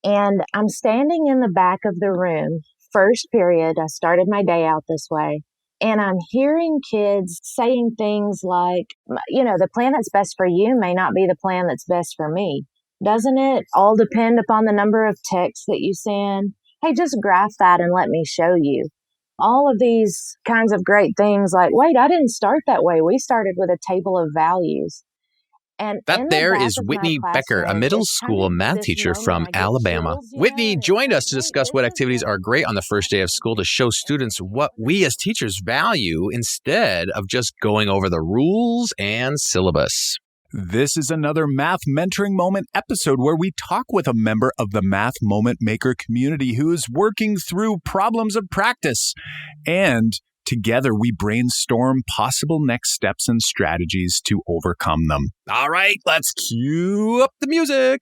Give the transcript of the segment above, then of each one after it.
And I'm standing in the back of the room, first period. I started my day out this way. And I'm hearing kids saying things like, the plan that's best for you may not be the plan that's best for me. Doesn't it all depend upon the number of texts that you send? Hey, just graph that and let me show you. All of these kinds of great things like, wait, I didn't start that way. We started with a table of values. And that there is Whitney Becker, a middle school math teacher from Alabama. Whitney joined us to discuss what activities are great on the first day of school to show students what we as teachers value instead of just going over the rules and syllabus. This is another Math Mentoring Moment episode where we talk with a member of the Math Moment Maker community who is working through problems of practice. And together, we brainstorm possible next steps and strategies to overcome them. All right, let's cue up the music.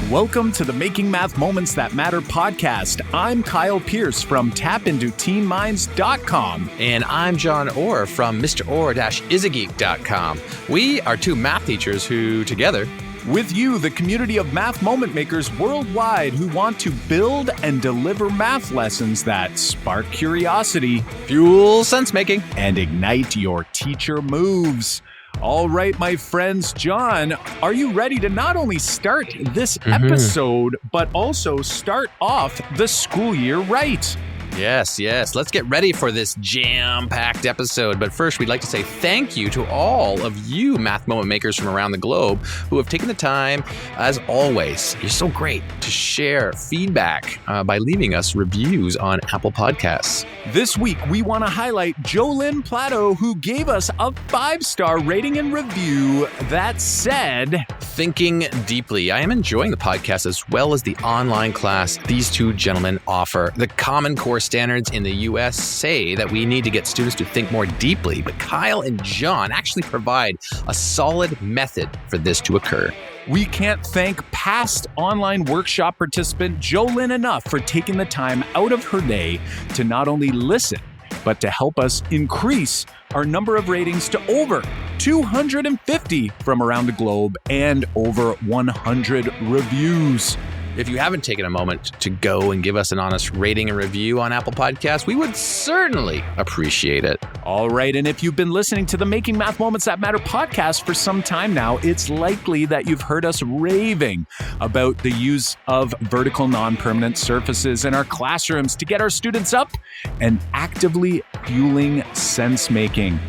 Welcome to the Making Math Moments That Matter podcast. I'm Kyle Pierce from tapintoteenminds.com. And I'm Jon Orr from mrorr-isageek.com. We are two math teachers who, together, with you, the community of math moment makers worldwide who want to build and deliver math lessons that spark curiosity, fuel sense-making, and ignite your teacher moves. All right, my friends, Jon, are you ready to not only start this episode, but also start off the school year right? Yes. Let's get ready for this jam-packed episode. But first, we'd like to say thank you to all of you math moment makers from around the globe who have taken the time, as always, you're so great, to share feedback by leaving us reviews on Apple Podcasts. This week, we want to highlight Jolynn Plato, who gave us a 5-star rating and review that said, "Thinking deeply. I am enjoying the podcast as well as the online class these two gentlemen offer. The Common Core standards in the U.S. say that we need to get students to think more deeply, but Kyle and Jon actually provide a solid method for this to occur." We can't thank past online workshop participant Jolynn enough for taking the time out of her day to not only listen, but to help us increase our number of ratings to over 250 from around the globe and over 100 reviews. If you haven't taken a moment to go and give us an honest rating and review on Apple Podcasts, we would certainly appreciate it. All right, and if you've been listening to the Making Math Moments That Matter podcast for some time now, it's likely that you've heard us raving about the use of vertical non-permanent surfaces in our classrooms to get our students up and actively fueling sense-making.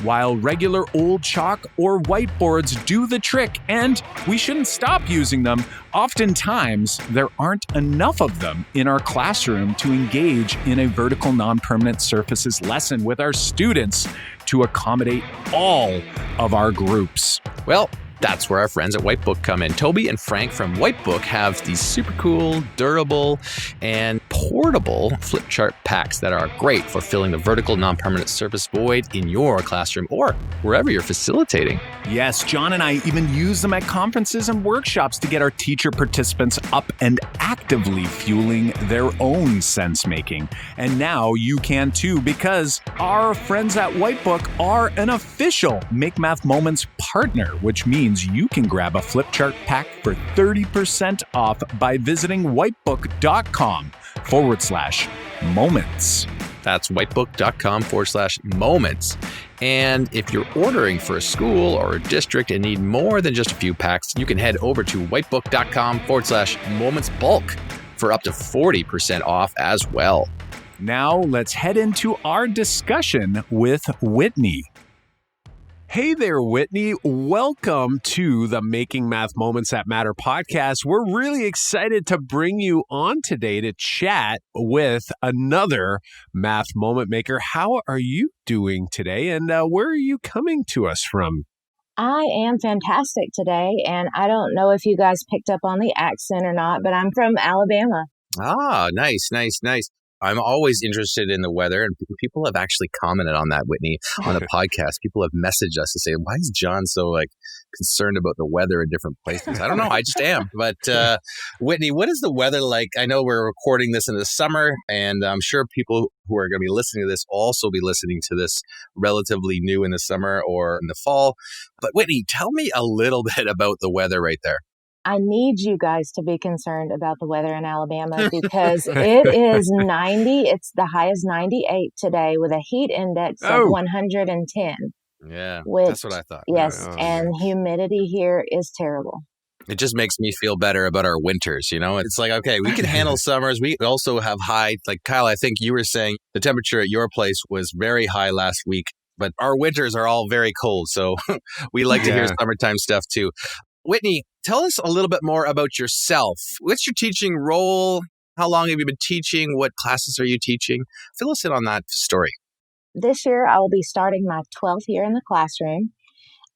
While regular old chalk or whiteboards do the trick, and we shouldn't stop using them, oftentimes there aren't enough of them in our classroom to engage in a vertical non-permanent surfaces lesson with our students to accommodate all of our groups. Well, that's where our friends at Whitebook come in. Toby and Frank from Whitebook have these super cool, durable, and portable flip chart packs that are great for filling the vertical non-permanent surface void in your classroom or wherever you're facilitating. Yes, Jon and I even use them at conferences and workshops to get our teacher participants up and actively fueling their own sense-making. And now you can too, because our friends at Whitebook are an official Make Math Moments partner, which means you can grab a flip chart pack for 30% off by visiting whitebook.com/moments. That's whitebook.com/moments. And if you're ordering for a school or a district and need more than just a few packs, you can head over to whitebook.com/moments bulk for up to 40% off as well. Now let's head into our discussion with Whitney. Hey there, Whitney. Welcome to the Making Math Moments That Matter podcast. We're really excited to bring you on today to chat with another math moment maker. How are you doing today, and where are you coming to us from? I am fantastic today, and I don't know if you guys picked up on the accent or not, but I'm from Alabama. Ah, nice. I'm always interested in the weather, and people have actually commented on that, Whitney, on the podcast. People have messaged us to say, why is John so concerned about the weather in different places? I don't know. I just am. But Whitney, what is the weather like? I know we're recording this in the summer, and I'm sure people who are going to be listening to this also be listening to this relatively new in the summer or in the fall. But Whitney, tell me a little bit about the weather right there. I need you guys to be concerned about the weather in Alabama because it is 90. It's the high is 98 today with a heat index of 110. Yeah, which, that's what I thought. Yes, and humidity here is terrible. It just makes me feel better about our winters, you know? It's like, okay, we can handle summers. We also have high, like Kyle, I think you were saying the temperature at your place was very high last week, but our winters are all very cold. So we like to hear summertime stuff too. Whitney, tell us a little bit more about yourself. What's your teaching role? How long have you been teaching? What classes are you teaching? Fill us in on that story. This year, I will be starting my 12th year in the classroom.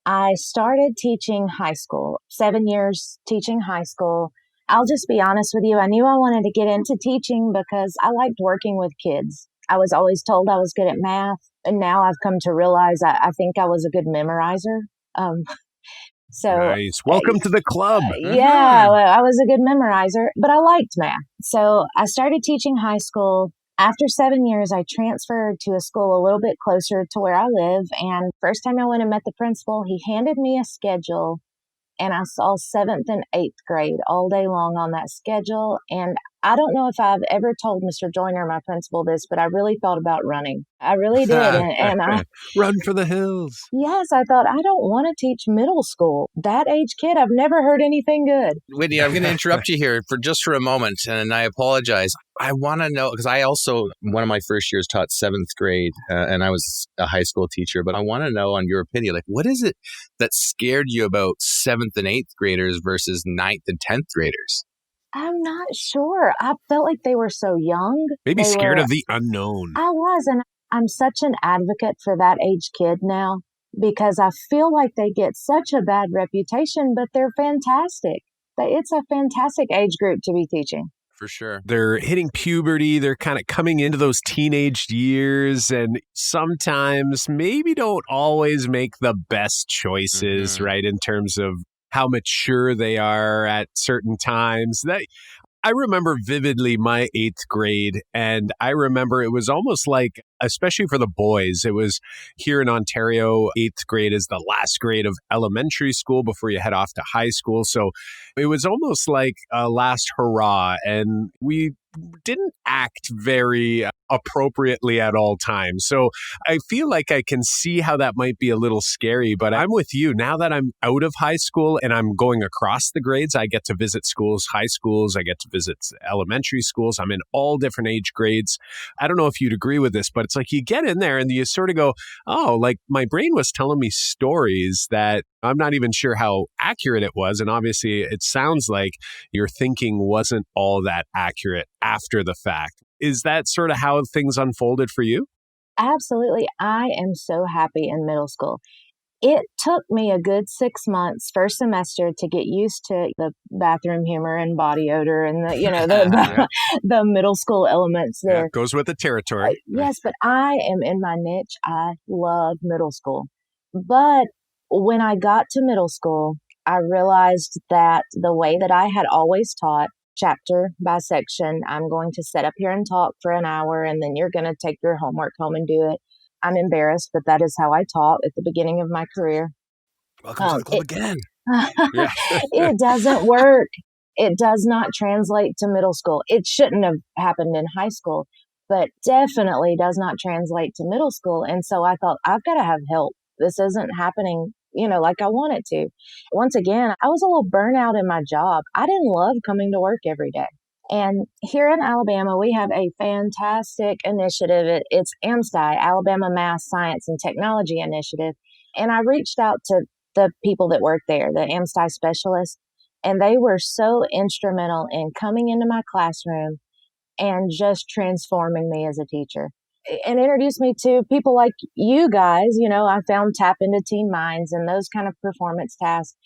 I started teaching high school, 7 years teaching high school. I'll just be honest with you. I knew I wanted to get into teaching because I liked working with kids. I was always told I was good at math, and now I've come to realize I think I was a good memorizer. So nice. Welcome to the club. Yeah, well, I was a good memorizer, but I liked math. So I started teaching high school. After 7 years, I transferred to a school a little bit closer to where I live. And first time I went and met the principal, he handed me a schedule, and I saw 7th and 8th grade all day long on that schedule. And I don't know if I've ever told Mr. Joyner, my principal, this, but I really thought about running. I really did. And I run for the hills. Yes, I thought, I don't want to teach middle school. That age kid, I've never heard anything good. Whitney, I'm going to interrupt you here for a moment, and I apologize. I want to know, because I also, one of my first years taught 7th grade, and I was a high school teacher, but I want to know, on your opinion, what is it that scared you about 7th and 8th graders versus 9th and 10th graders? I'm not sure. I felt like they were so young. Maybe scared of the unknown. I was, and I'm such an advocate for that age kid now because I feel like they get such a bad reputation, but they're fantastic. It's a fantastic age group to be teaching. For sure. They're hitting puberty. They're kind of coming into those teenage years, and sometimes maybe don't always make the best choices, right, in terms of how mature they are at certain times. I remember vividly my 8th grade, and I remember it was almost like, especially for the boys, it was here in Ontario, 8th grade is the last grade of elementary school before you head off to high school. So it was almost like a last hurrah, and we didn't act very appropriately at all times. So I feel like I can see how that might be a little scary, but I'm with you. Now that I'm out of high school and I'm going across the grades, I get to visit schools, high schools, I get to visit elementary schools. I'm in all different age grades. I don't know if you'd agree with this, but it's like you get in there and you sort of go, oh, like my brain was telling me stories that I'm not even sure how accurate it was. And obviously it sounds like your thinking wasn't all that accurate after the fact. Is that sort of how things unfolded for you? Absolutely. I am so happy in middle school. It took me a good 6 months, first semester, to get used to the bathroom humor and body odor and the middle school elements there. Yeah, goes with the territory. Yes, but I am in my niche. I love middle school. But when I got to middle school, I realized that the way that I had always taught, chapter by section, I'm going to sit up here and talk for an hour, and then you're going to take your homework home and do it. I'm embarrassed, but that is how I taught at the beginning of my career. Welcome to the club again. It doesn't work. It does not translate to middle school. It shouldn't have happened in high school, but definitely does not translate to middle school. And so I thought, I've got to have help. This isn't happening, like I want it to. Once again, I was a little burnout in my job. I didn't love coming to work every day. And here in Alabama, we have a fantastic initiative. It's AMSTI, Alabama Math, Science, and Technology Initiative. And I reached out to the people that work there, the AMSTI specialists, and they were so instrumental in coming into my classroom and just transforming me as a teacher. And introduced me to people like you guys. I found Tap into Teen Minds and those kind of performance tasks.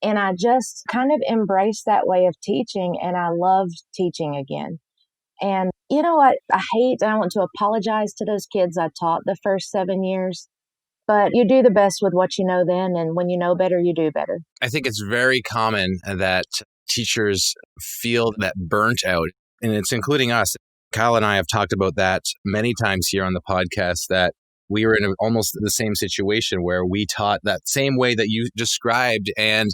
And I just kind of embraced that way of teaching, and I loved teaching again. And you know what? I hate, and I want to apologize to those kids I taught the first 7 years, but you do the best with what you know then. And when you know better, you do better. I think it's very common that teachers feel that burnt out, and it's including us. Kyle and I have talked about that many times here on the podcast, that we were in almost the same situation where we taught that same way that you described, and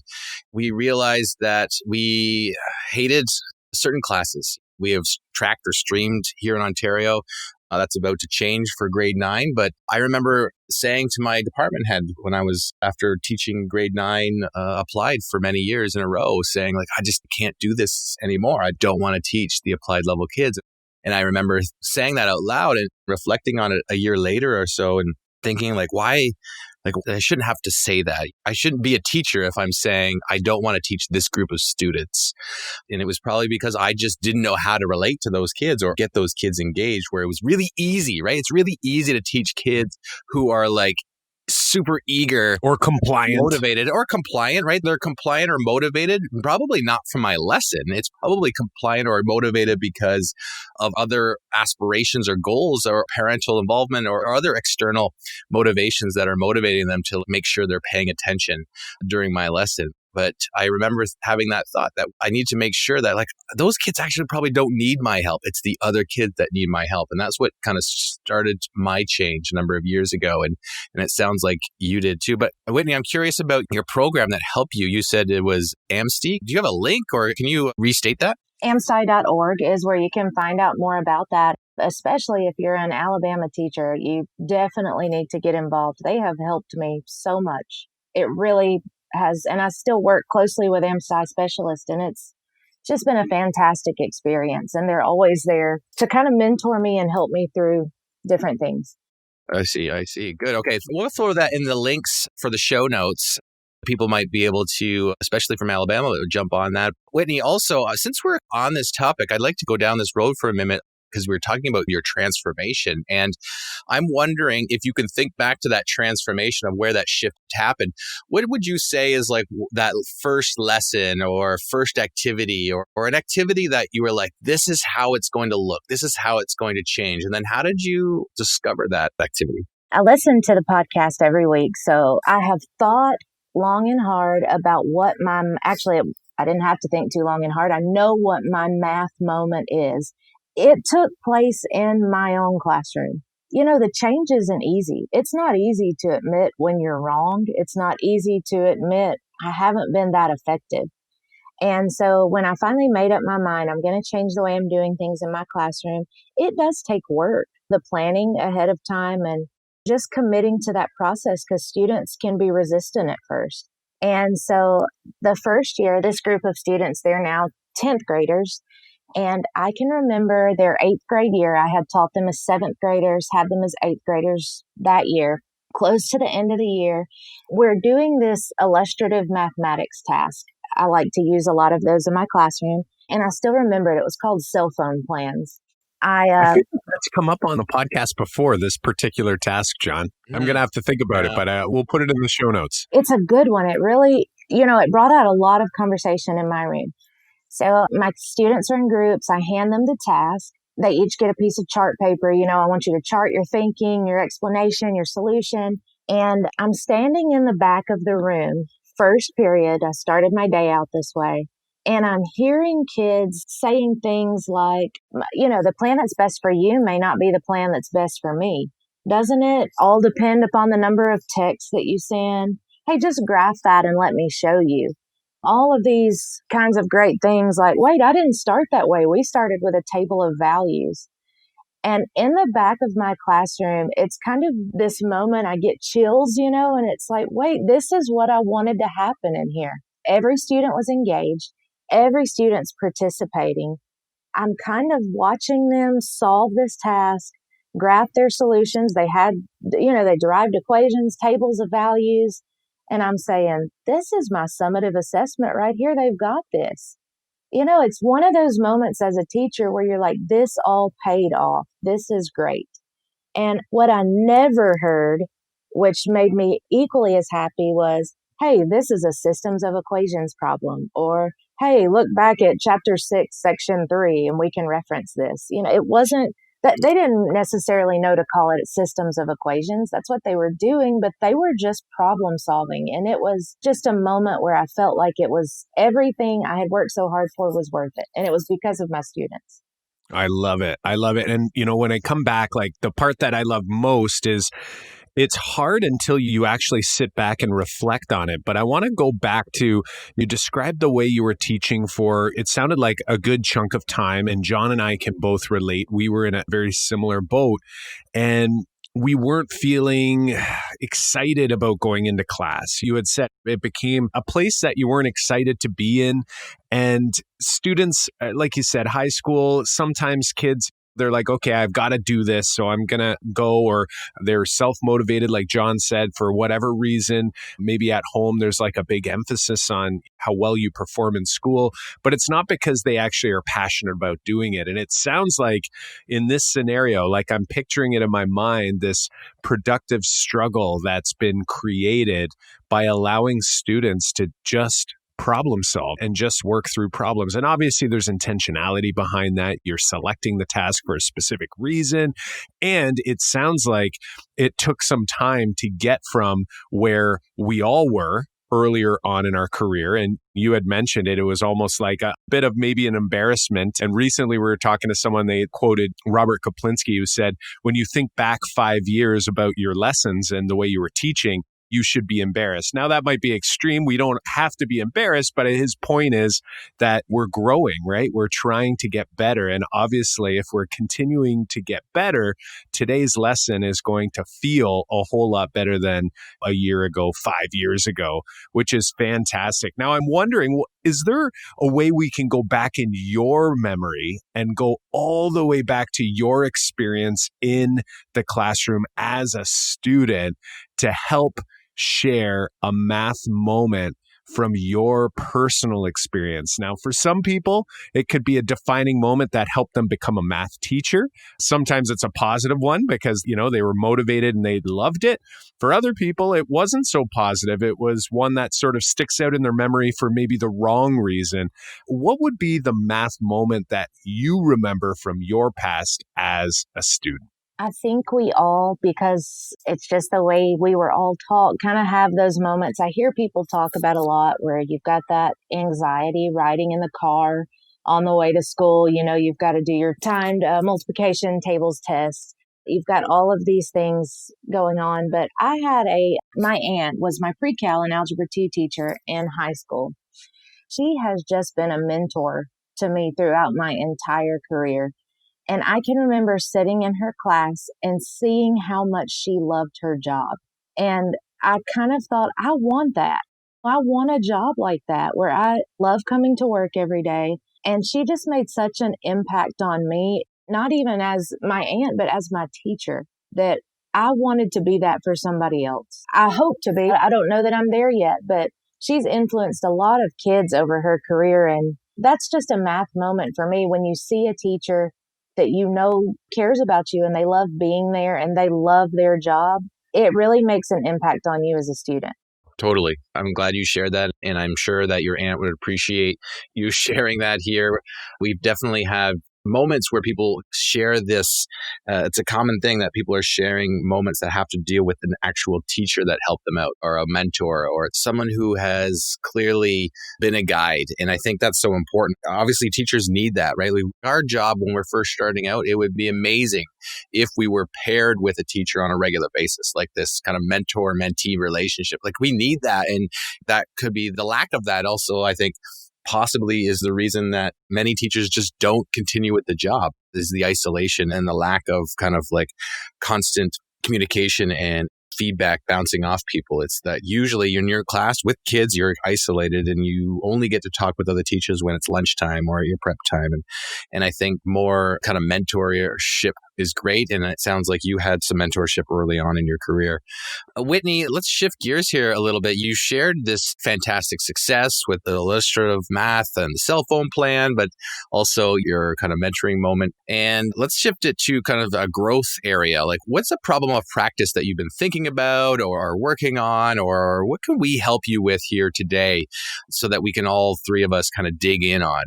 we realized that we hated certain classes. We have tracked or streamed here in Ontario. That's about to change for grade 9. But I remember saying to my department head when I was, after teaching grade 9, applied for many years in a row, saying like, I just can't do this anymore. I don't want to teach the applied level kids. And I remember saying that out loud and reflecting on it a year later or so and thinking like, why? Like, I shouldn't have to say that. I shouldn't be a teacher if I'm saying I don't want to teach this group of students. And it was probably because I just didn't know how to relate to those kids or get those kids engaged, where it was really easy, right? It's really easy to teach kids who are like super eager or compliant, motivated or compliant, right? They're compliant or motivated, probably not from my lesson. It's probably compliant or motivated because of other aspirations or goals or parental involvement or other external motivations that are motivating them to make sure they're paying attention during my lesson. But I remember having that thought that I need to make sure that like those kids actually probably don't need my help. It's the other kids that need my help. And that's what kind of started my change a number of years ago. And it sounds like you did too. But Whitney, I'm curious about your program that helped you. You said it was AMSTI. Do you have a link or can you restate that? AMSTI.org is where you can find out more about that. Especially if you're an Alabama teacher, you definitely need to get involved. They have helped me so much. It really has, and I still work closely with AMSTI specialists, and it's just been a fantastic experience. And they're always there to kind of mentor me and help me through different things. I see. Good. Okay. We'll throw that in the links for the show notes. People might be able to, especially from Alabama, jump on that. Whitney, also, since we're on this topic, I'd like to go down this road for a minute, because we were talking about your transformation. And I'm wondering if you can think back to that transformation of where that shift happened. What would you say is like that first lesson or first activity or an activity that you were like, this is how it's going to look. This is how it's going to change. And then how did you discover that activity? I listen to the podcast every week. So I have thought long and hard about what I didn't have to think too long and hard. I know what my math moment is. It took place in my own classroom. You know, the change isn't easy. It's not easy to admit when you're wrong. It's not easy to admit I haven't been that effective. And so when I finally made up my mind, I'm going to change the way I'm doing things in my classroom, it does take work, the planning ahead of time and just committing to that process, because students can be resistant at first. And so the first year, this group of students, they're now 10th graders. And I can remember their 8th grade year. I had taught them as 7th graders, had them as 8th graders that year. Close to the end of the year, we're doing this illustrative mathematics task. I like to use a lot of those in my classroom. And I still remember it was called cell phone plans. I think that's come up on the podcast before, this particular task, John. I'm going to have to think about it, but we'll put it in the show notes. It's a good one. It really, it brought out a lot of conversation in my room. So my students are in groups. I hand them the task. They each get a piece of chart paper. I want you to chart your thinking, your explanation, your solution. And I'm standing in the back of the room. First period, I started my day out this way. And I'm hearing kids saying things like, the plan that's best for you may not be the plan that's best for me. Doesn't it all depend upon the number of texts that you send? Hey, just graph that and let me show you. All of these kinds of great things like, wait, I didn't start that way. We started with a table of values. And in the back of my classroom, it's kind of this moment I get chills, and it's like, wait, this is what I wanted to happen in here. Every student was engaged. Every student's participating. I'm kind of watching them solve this task, graph their solutions. They had, they derived equations, tables of values. And I'm saying, this is my summative assessment right here. They've got this. It's one of those moments as a teacher where you're like, this all paid off. This is great. And what I never heard, which made me equally as happy, was, hey, this is a systems of equations problem. Or, hey, look back at chapter 6, section 3, and we can reference this. It wasn't that they didn't necessarily know to call it systems of equations. That's what they were doing, but they were just problem solving. And it was just a moment where I felt like it was everything I had worked so hard for was worth it. And it was because of my students. I love it. I love it. And, when I come back, like the part that I love most is it's hard until you actually sit back and reflect on it. But I want to go back to, you described the way you were teaching for, it sounded like a good chunk of time. And John and I can both relate. We were in a very similar boat. And we weren't feeling excited about going into class. You had said it became a place that you weren't excited to be in. And students, like you said, high school, sometimes kids, they're like, okay, I've got to do this, so I'm going to go, or they're self-motivated, like John said, for whatever reason. Maybe at home, there's like a big emphasis on how well you perform in school, but it's not because they actually are passionate about doing it. And it sounds like in this scenario, like I'm picturing it in my mind, this productive struggle that's been created by allowing students to just problem solve and just work through problems. And obviously there's intentionality behind that. You're selecting the task for a specific reason. And it sounds like it took some time to get from where we all were earlier on in our career. And you had mentioned it was almost like a bit of maybe an embarrassment. And recently we were talking to someone, they quoted Robert Kaplinski, who said, when you think back 5 years about your lessons and the way you were teaching, you should be embarrassed. Now, that might be extreme. We don't have to be embarrassed, but his point is that we're growing, right? We're trying to get better. And obviously, if we're continuing to get better, today's lesson is going to feel a whole lot better than a year ago, 5 years ago, which is fantastic. Now, I'm wondering, is there a way we can go back in your memory and go all the way back to your experience in the classroom as a student to help share a math moment from your personal experience? Now, for some people, it could be a defining moment that helped them become a math teacher. Sometimes it's a positive one because, they were motivated and they loved it. For other people, it wasn't so positive. It was one that sort of sticks out in their memory for maybe the wrong reason. What would be the math moment that you remember from your past as a student? I think we all, because it's just the way we were all taught, kind of have those moments. I hear people talk about a lot where you've got that anxiety riding in the car on the way to school. You've got to do your timed multiplication tables test. You've got all of these things going on. But my aunt was my pre-cal and algebra 2 teacher in high school. She has just been a mentor to me throughout my entire career. And I can remember sitting in her class and seeing how much she loved her job. And I kind of thought, I want that. I want a job like that where I love coming to work every day. And she just made such an impact on me, not even as my aunt, but as my teacher, that I wanted to be that for somebody else. I hope to be. I don't know that I'm there yet, but she's influenced a lot of kids over her career. And that's just a math moment for me when you see a teacher that cares about you and they love being there and they love their job. It really makes an impact on you as a student. Totally. I'm glad you shared that. And I'm sure that your aunt would appreciate you sharing that here. We've definitely had moments where people share this. It's a common thing that people are sharing moments that have to deal with an actual teacher that helped them out, or a mentor, or someone who has clearly been a guide. And I think that's so important. Obviously, teachers need that, right? Our job when we're first starting out, it would be amazing if we were paired with a teacher on a regular basis, like this kind of mentor-mentee relationship. Like we need that. And that could be the lack of that also, I think, possibly is the reason that many teachers just don't continue with the job, is the isolation and the lack of kind of like constant communication and feedback bouncing off people. It's that usually you're in your class with kids, you're isolated and you only get to talk with other teachers when it's lunchtime or at your prep time. And I think more kind of mentorship is great. And it sounds like you had some mentorship early on in your career. Whitney, let's shift gears here a little bit. You shared this fantastic success with the illustrative math and the cell phone plan, but also your kind of mentoring moment. And let's shift it to kind of a growth area. Like, what's a problem of practice that you've been thinking about or are working on, or what can we help you with here today so that we can all three of us kind of dig in on?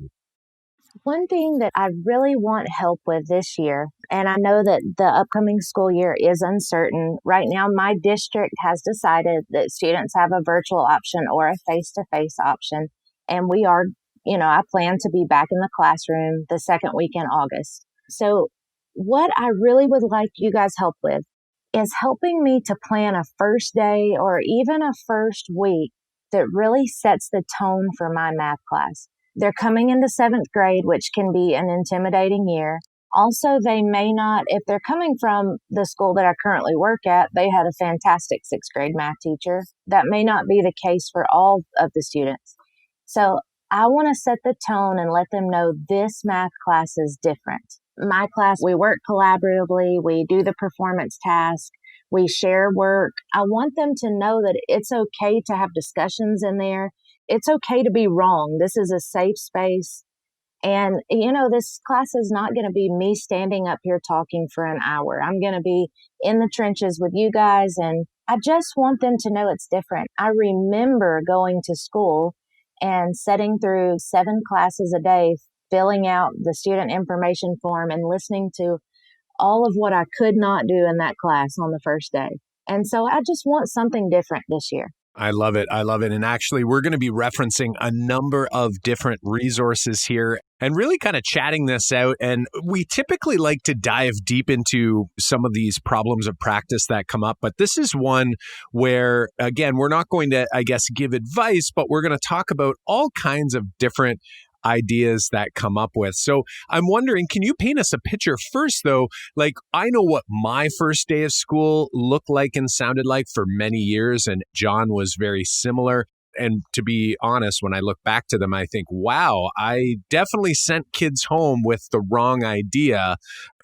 One thing that I really want help with this year, and I know that the upcoming school year is uncertain. Right now, my district has decided that students have a virtual option or a face-to-face option. And we are, I plan to be back in the classroom the second week in August. So what I really would like you guys help with is helping me to plan a first day or even a first week that really sets the tone for my math class. They're coming into seventh grade, which can be an intimidating year. Also, they may not, if they're coming from the school that I currently work at, they had a fantastic sixth grade math teacher. That may not be the case for all of the students. So I want to set the tone and let them know this math class is different. My class, we work collaboratively. We do the performance task. We share work. I want them to know that it's okay to have discussions in there. It's okay to be wrong. This is a safe space. And, this class is not going to be me standing up here talking for an hour. I'm going to be in the trenches with you guys. And I just want them to know it's different. I remember going to school and sitting through 7 classes a day, filling out the student information form and listening to all of what I could not do in that class on the first day. And so I just want something different this year. I love it. I love it. And actually, we're going to be referencing a number of different resources here and really kind of chatting this out. And we typically like to dive deep into some of these problems of practice that come up. But this is one where, again, we're not going to, give advice, but we're going to talk about all kinds of different ideas that come up with. So I'm wondering, can you paint us a picture first, though? Like, I know what my first day of school looked like and sounded like for many years, and John was very similar. And to be honest, when I look back to them, I think, wow, I definitely sent kids home with the wrong idea.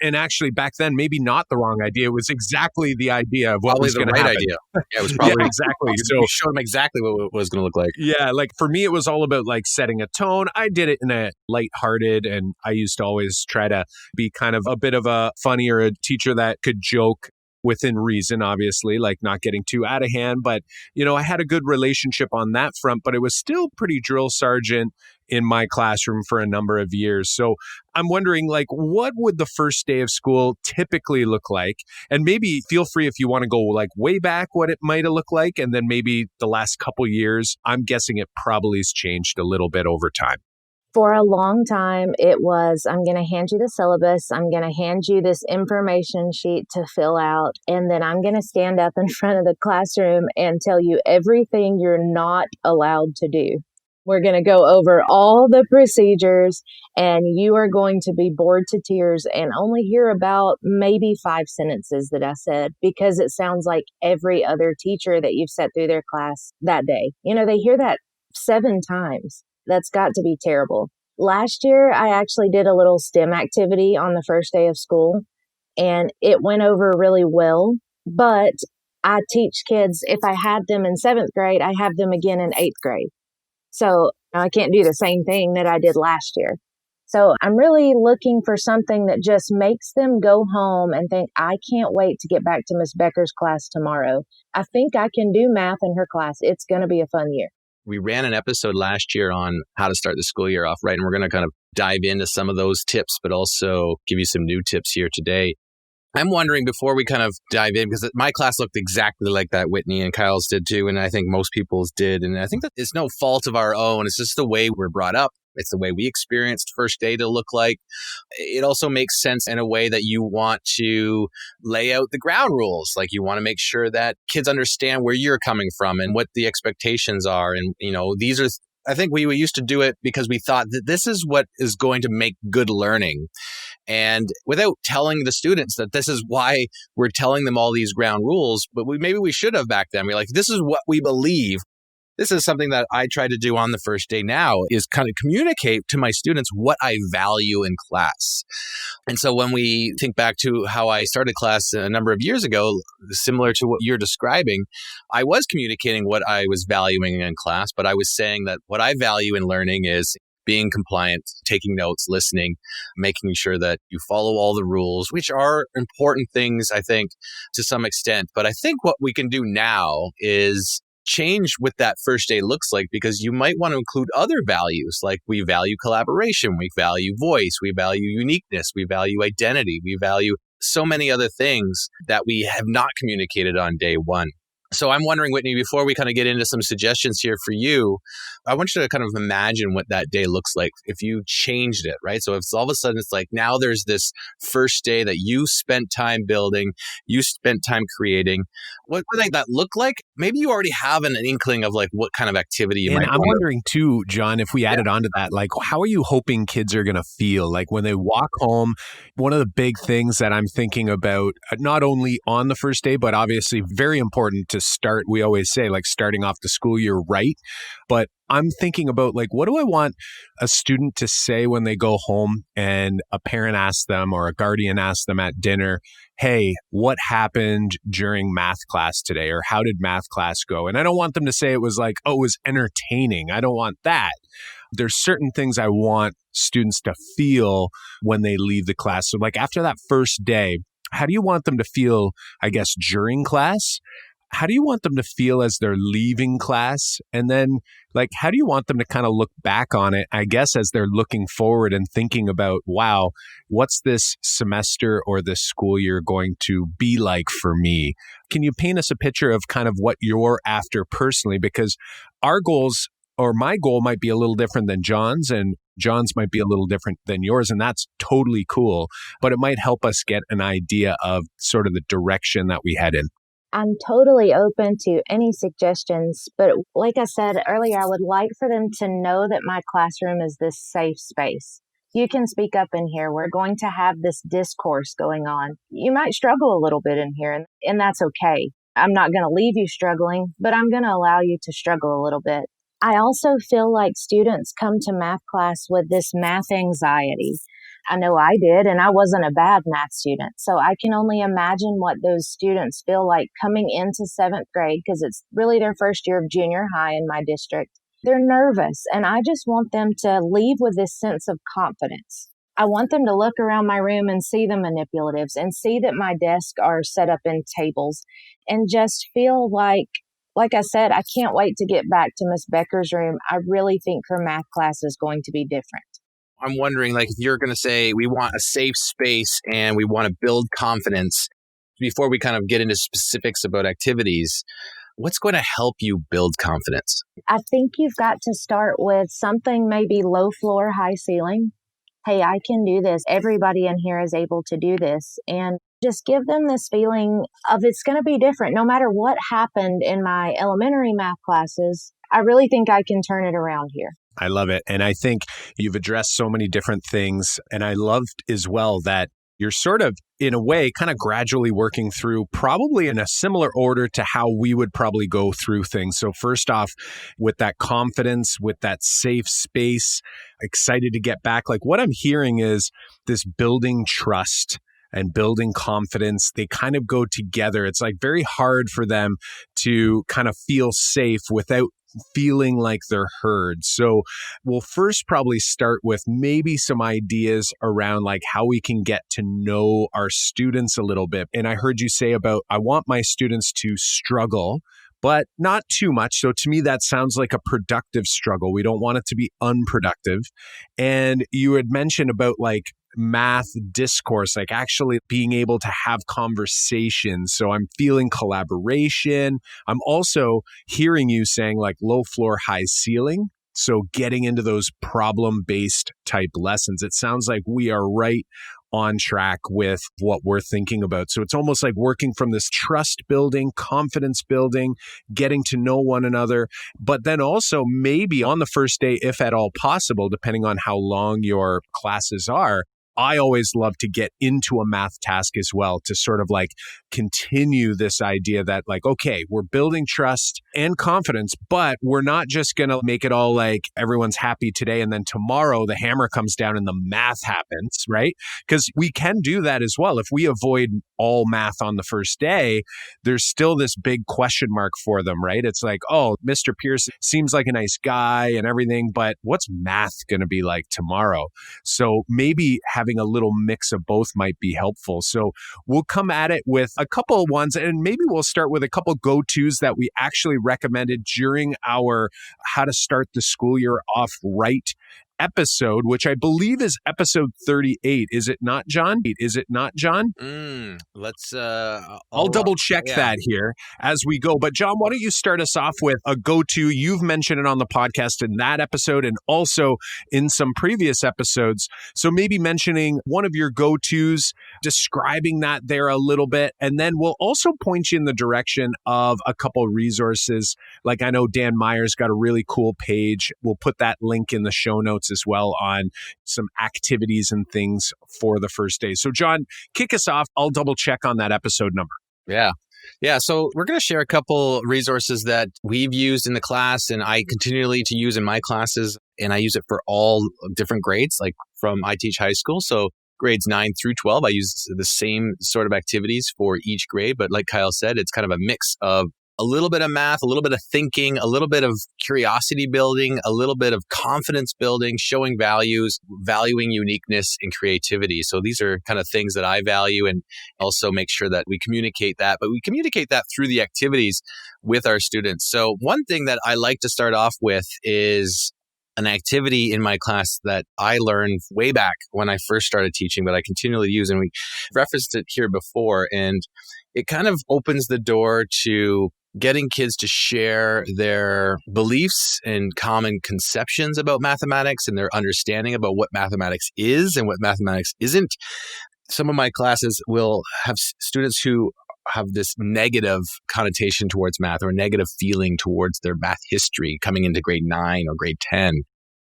And actually, back then, maybe not the wrong idea. It was exactly the idea of what was going to happen. Idea. Yeah, it was probably exactly. So you showed them exactly what it was going to look like. Yeah, like for me, it was all about like setting a tone. I did it in a lighthearted, and I used to always try to be kind of a bit of a funny or a teacher that could joke within reason, obviously, like not getting too out of hand. But, I had a good relationship on that front, but it was still pretty drill sergeant in my classroom for a number of years. So I'm wondering, like, what would the first day of school typically look like? And maybe feel free if you want to go like way back what it might have looked like. And then maybe the last couple years, I'm guessing it probably has changed a little bit over time. For a long time, it was, I'm going to hand you the syllabus. I'm going to hand you this information sheet to fill out. And then I'm going to stand up in front of the classroom and tell you everything you're not allowed to do. We're going to go over all the procedures, and you are going to be bored to tears and only hear about maybe 5 sentences that I said, because it sounds like every other teacher that you've sat through their class that day. They hear that 7 times. That's got to be terrible. Last year, I actually did a little STEM activity on the first day of school, and it went over really well. But I teach kids, if I had them in 7th grade, I have them again in 8th grade. So I can't do the same thing that I did last year. So I'm really looking for something that just makes them go home and think, I can't wait to get back to Miss Becker's class tomorrow. I think I can do math in her class. It's going to be a fun year. We ran an episode last year on how to start the school year off right, and we're going to kind of dive into some of those tips, but also give you some new tips here today. I'm wondering, before we kind of dive in, because my class looked exactly like that, Whitney, and Kyle's did too, and I think most people's did. And I think that it's no fault of our own. It's just the way we're brought up. It's the way we experienced first day to look like. It also makes sense in a way that you want to lay out the ground rules. Like, you want to make sure that kids understand where you're coming from and what the expectations are. And, these are, I think we used to do it because we thought that this is what is going to make good learning. And without telling the students that this is why we're telling them all these ground rules, but maybe we should have back then. We're like, this is what we believe. this is something that I try to do on the first day now, is kind of communicate to my students what I value in class. And so when we think back to how I started class a number of years ago, similar to what you're describing, I was communicating what I was valuing in class, but I was saying that what I value in learning is being compliant, taking notes, listening, making sure that you follow all the rules, which are important things, I think, to some extent. But I think what we can do now is change what that first day looks like, because you might want to include other values, like we value collaboration, we value voice, we value uniqueness, we value identity, we value so many other things that we have not communicated on day one. So I'm wondering, Whitney, before we kind of get into some suggestions here for you, I want you to kind of imagine what that day looks like if you changed it, right? So if all of a sudden it's like now there's this first day that you spent time building, you spent time creating, what would that look like? Maybe you already have an inkling of like what kind of activity you might And I'm want. wondering too, John, if we added on to that, like how are you hoping kids are going to feel? Like when they walk home, one of the big things that I'm thinking about, not only on the first day, but obviously very important to start, we always say like starting off the school year right. But I'm thinking about like, what do I want a student to say when they go home and a parent asks them or a guardian asks them at dinner, hey, what happened during math class today? Or how did math class go? And I don't want them to say it was like, oh, it was entertaining. I don't want that. There's certain things I want students to feel when they leave the class. So like after that first day, how do you want them to feel, I guess, during class? How do you want them to feel as they're leaving class? And then, like, how do you want them to kind of look back on it, I guess, as they're looking forward and thinking about, wow, what's this semester or this school year going to be like for me? Can you paint us a picture of kind of what you're after personally? Because our goals, or my goal might be a little different than John's, and John's might be a little different than yours, and that's totally cool. But it might help us get an idea of sort of the direction that we head in. I'm totally open to any suggestions, but like I said earlier, I would like for them to know that my classroom is this safe space. You can speak up in here. We're going to have this discourse going on. You might struggle a little bit in here, and that's okay. I'm not going to leave you struggling, but I'm going to allow you to struggle a little bit. I also feel like students come to math class with this math anxiety. I know I did, and I wasn't a bad math student. So I can only imagine what those students feel like coming into 7th grade, because it's really their first year of junior high in my district. They're nervous, and I just want them to leave with this sense of confidence. I want them to look around my room and see the manipulatives and see that my desks are set up in tables and just feel like I said, I can't wait to get back to Miss Becker's room. I really think her math class is going to be different. I'm wondering, like, if you're going to say we want a safe space and we want to build confidence, before we kind of get into specifics about activities, what's going to help you build confidence? I think you've got to start with something maybe low floor, high ceiling. Hey, I can do this. Everybody in here is able to do this. And just give them this feeling of it's going to be different. No matter what happened in my elementary math classes, I really think I can turn it around here. I love it. And I think you've addressed so many different things. And I loved as well that you're sort of, in a way, kind of gradually working through, probably in a similar order to how we would probably go through things. So first off, with that confidence, with that safe space, excited to get back. Like what I'm hearing is this building trust and building confidence. They kind of go together. It's like very hard for them to kind of feel safe without feeling like they're heard. So we'll first probably start with maybe some ideas around like how we can get to know our students a little bit. And I heard you say about, I want my students to struggle, but not too much. So to me, that sounds like a productive struggle. We don't want it to be unproductive. And you had mentioned about like math discourse, like actually being able to have conversations. So I'm feeling collaboration. I'm also hearing you saying like low floor, high ceiling. So getting into those problem-based type lessons. It sounds like we are right on track with what we're thinking about. So it's almost like working from this trust building, confidence building, getting to know one another, but then also maybe on the first day, if at all possible, depending on how long your classes are, I always love to get into a math task as well to sort of like continue this idea that like, okay, we're building trust and confidence, but we're not just going to make it all like everyone's happy today and then tomorrow the hammer comes down and the math happens, right? Because we can do that as well. If we avoid all math on the first day, there's still this big question mark for them, right? It's like, oh, Mr. Pierce seems like a nice guy and everything, but what's math going to be like tomorrow? So maybe having a little mix of both might be helpful. So we'll come at it with a couple of ones, and maybe we'll start with a couple go-tos that we actually recommended during our How to Start the School Year Off Right episode, which I believe is episode 38. Is it not, John? Is it not, John? Let's I'll double check that here as we go. But John, why don't you start us off with a go-to? You've mentioned it on the podcast in that episode and also in some previous episodes. So maybe mentioning one of your go-tos, describing that there a little bit, and then we'll also point you in the direction of a couple resources. Like I know Dan Meyer's got a really cool page. We'll put that link in the show notes as well on some activities and things for the first day. So John, kick us off. I'll double check on that episode number. Yeah. So we're going to share a couple resources that we've used in the class and I continually to use in my classes. And I use it for all different grades, like from I teach high school. So grades 9 through 12, I use the same sort of activities for each grade. But like Kyle said, it's kind of a mix of a little bit of math, a little bit of thinking, a little bit of curiosity building, a little bit of confidence building, showing values, valuing uniqueness and creativity. So these are kind of things that I value and also make sure that we communicate that, but we communicate that through the activities with our students. So one thing that I like to start off with is an activity in my class that I learned way back when I first started teaching, but I continually use, and we referenced it here before, and it kind of opens the door to getting kids to share their beliefs and common conceptions about mathematics and their understanding about what mathematics is and what mathematics isn't. Some of my classes will have students who have this negative connotation towards math or negative feeling towards their math history coming into grade 9 or grade 10.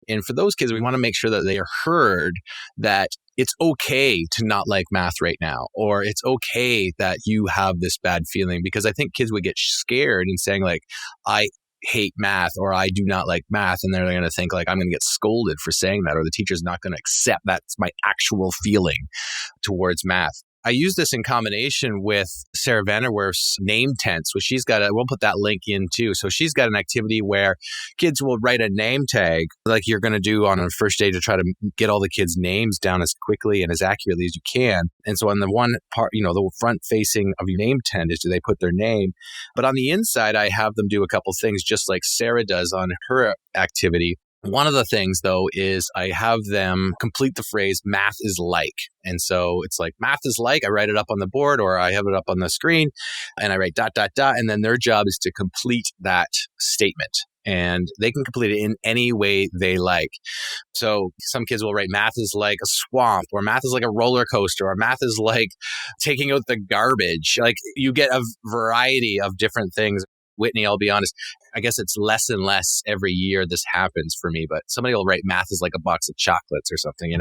And for those kids, we want to make sure that they are heard that it's okay to not like math right now, or it's okay that you have this bad feeling, because I think kids would get scared in saying like, I hate math or I do not like math. And they're going to think like, I'm going to get scolded for saying that, or the teacher's not going to accept that's my actual feeling towards math. I use this in combination with Sarah Vanderwerf's name tents, which she's got we'll put that link in too. So she's got an activity where kids will write a name tag like you're going to do on a first day to try to get all the kids' names down as quickly and as accurately as you can. And so on the one part, the front facing of your name tent is do they put their name. But on the inside, I have them do a couple things just like Sarah does on her activity. One of the things, though, is I have them complete the phrase, math is like. And so it's like, math is like, I write it up on the board or I have it up on the screen and I write ... And then their job is to complete that statement. And they can complete it in any way they like. So some kids will write math is like a swamp, or math is like a roller coaster, or math is like taking out the garbage. Like you get a variety of different things. Whitney, I'll be honest, I guess it's less and less every year this happens for me, but somebody will write math is like a box of chocolates or something,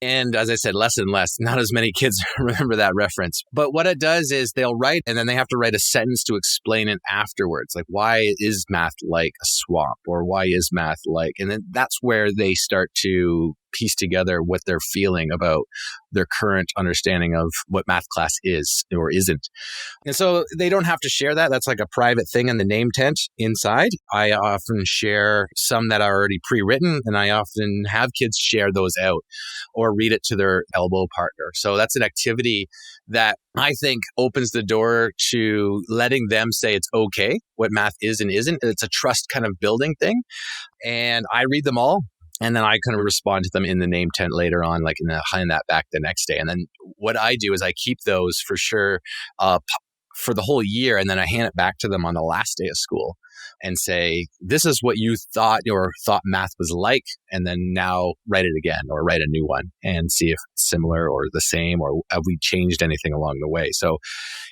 and as I said, less and less, not as many kids remember that reference. But what it does is they'll write and then they have to write a sentence to explain it afterwards. Like, why is math like a swamp, or why is math like, and then that's where they start to piece together what they're feeling about their current understanding of what math class is or isn't. And so they don't have to share that. That's like a private thing in the name tent inside. I often share some that are already pre-written, and I often have kids share those out or read it to their elbow partner. So that's an activity that I think opens the door to letting them say it's okay what math is and isn't. It's a trust kind of building thing. And I read them all. And then I kind of respond to them in the name tent later on, like behind that back the next day. And then what I do is I keep those for sure for the whole year. And then I hand it back to them on the last day of school and say, this is what you thought math was like. And then now write it again or write a new one and see if it's similar or the same, or have we changed anything along the way. So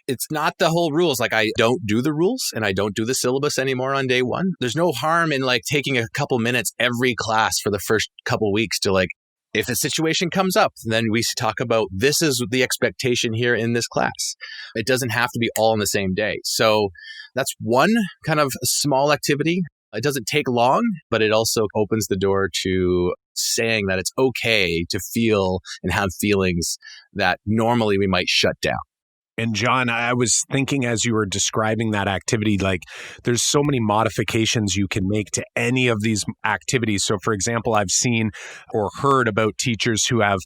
it's not the whole rules. Like I don't do the rules and I don't do the syllabus anymore on day one. There's no harm in like taking a couple minutes every class for the first couple weeks to like If a situation comes up, then we talk about this is the expectation here in this class. It doesn't have to be all on the same day. So that's one kind of small activity. It doesn't take long, but it also opens the door to saying that it's okay to feel and have feelings that normally we might shut down. And John, I was thinking as you were describing that activity, like there's so many modifications you can make to any of these activities. So for example, I've seen or heard about teachers who have